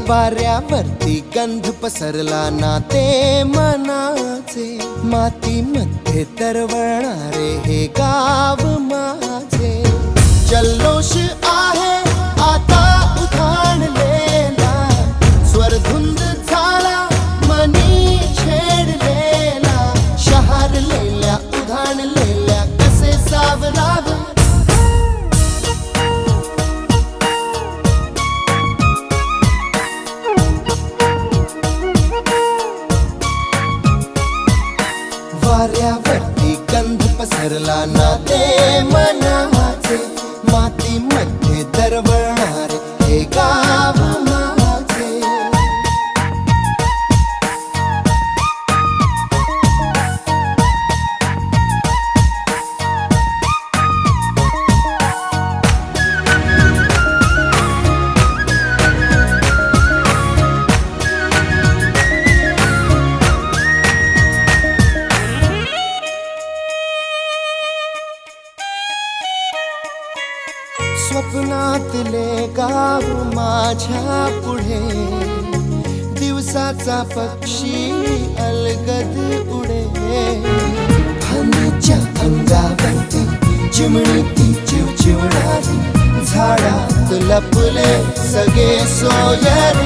वाऱ्यावरती गंध पसरला ना ते मनाचे, मातीमध्ये तरवळणारे हे गाव माझे. जल्लोष आहे आता उधाणलेला, स्वरधुंद झाला मनी छेडलेला. शहारलेल्या उधाणलेल्या कसे सावरावे, वाऱ्यावरती गंध पसरला ना ते मनाचे, मातीमध्ये दरवळणारे हे गाव माझे. स्वप्नातले गाव माझ्या पुढे, दिवसाचा पक्षी अलगद उडे. फांदीच्या अंगावरती चिमणी ती चिवचिवणारी, झाडात लपले सगळे सोयरे.